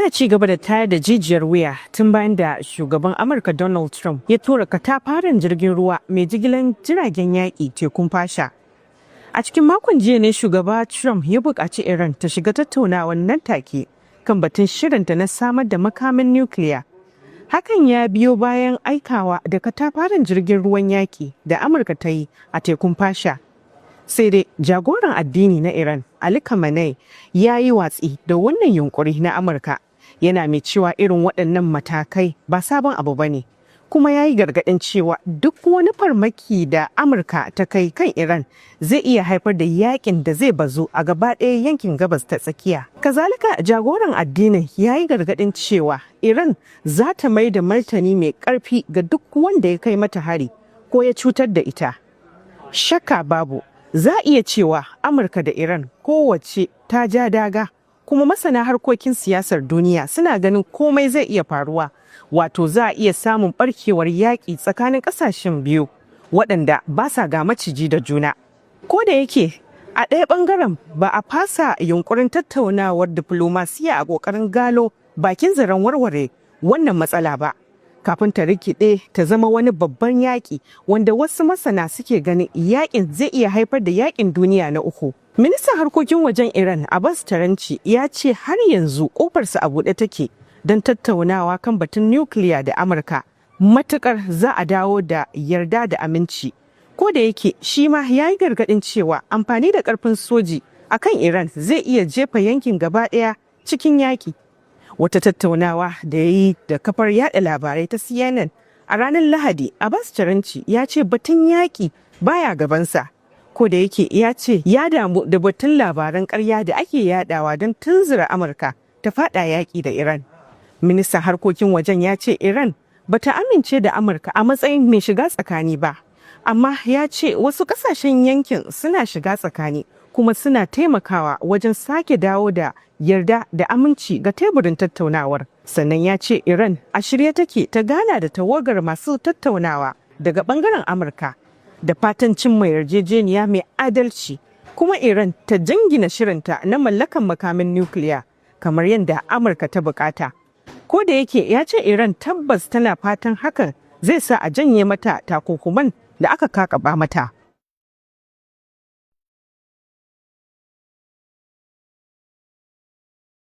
Ana ci gaba da tayar da jijiyar wuya tun bayan da shugaban Amurka Donald Trump ya tura katafaren jirgin ruwa mai jigilar jiragen yaƙi tekun fasha. A cikin makon jiya ne shugaba Trump ya buƙaci Iran ta shiga tattaunawar nan take kan batun shirinta na samar da makamin nukiliya. Hakan ya biyo bayan aikawa da katafaren jirgin ruwan yaƙi da Amurka ta yi a tekun fasha. Sai dai jagoran addini na Iran, Ali Khamenei, ya yi watsi da wannan yunkuri na Amurka, yana mai cewa irin waɗannan matakai ba sabon abu ba ne, kuma ya yi gargaɗin cewa duk wani farmaki da Amurka ta kai kan Iran zai iya haifar da yakin da zai bazu a gaba ɗaya yankin gabas ta tsakiya. Kazalika jagoran addinin ya yi gargaɗin cewa Iran za ta mai da martani mai ƙarfi ga duk wanda ya kai mata hari ko ya cutar da ita. Shakka babu. Za a iya cewa Amurka da Iran kowace ta ja daga, kuma masana harkokin siyasar duniya suna ganin komai zai iya faruwa, wato za a iya samun barkewar yaƙi tsakanin ƙasashen biyu waɗanda ba sa ga maciji da juna. Ko da yake a ɗaya ɓangaren ba a fasa yunkurin tattaunawar diflomasiya a ƙoƙarin gano bakin zaren warware wannan matsala ba. Kafin ta rikide ta zama wani babban yaƙi wanda wasu masana suke ganin yaƙin zai iya haifar da yaƙin duniya na uku. Ministan harkokin wajen Iran Abbas Taranci ya ce har yanzu ƙofarsa a buɗe take don tattaunawa kan batun nukiliya da Amurka, matuƙar za a dawo da yarda da aminci. Ko da yake shi ma ya yi gargaɗin cewa amfani da ƙarfin soji a kan Iran zai iya jefa yankin gaba ɗaya cikin yaƙi. Wata tattaunawa da ya yi da kafar yada labarai ta CNN a ranar Lahadi, Abbas Taranci ya ce batun yaƙi baya gabansa, ko da yake ya ce ya damu da batun labaran ƙarya da ake yadawa don tunzura Amurka ta fada yaƙi da Iran. Ministan harkokin wajen ya ce Iran bata amince da Amurka a matsayin mai shiga tsakani ba, amma ya ce wasu ƙasashen yankin suna shiga tsakani kuma suna taimakawa wajen sake dawo da yarda da aminci ga teburin tattaunawar. Sannan ya ce Iran a shirye take ta gana da tawagar masu tattaunawa daga bangaren Amurka da fatan cimma yarjejeniya mai adalci, kuma Iran ta jingina shirinta na mallakan makamin nukiliya kamar yadda Amurka ta bukata. Ko da yake ya ce Iran tabbas tana fatan hakan zai sa a janye mata takunkuman da aka kakaba mata.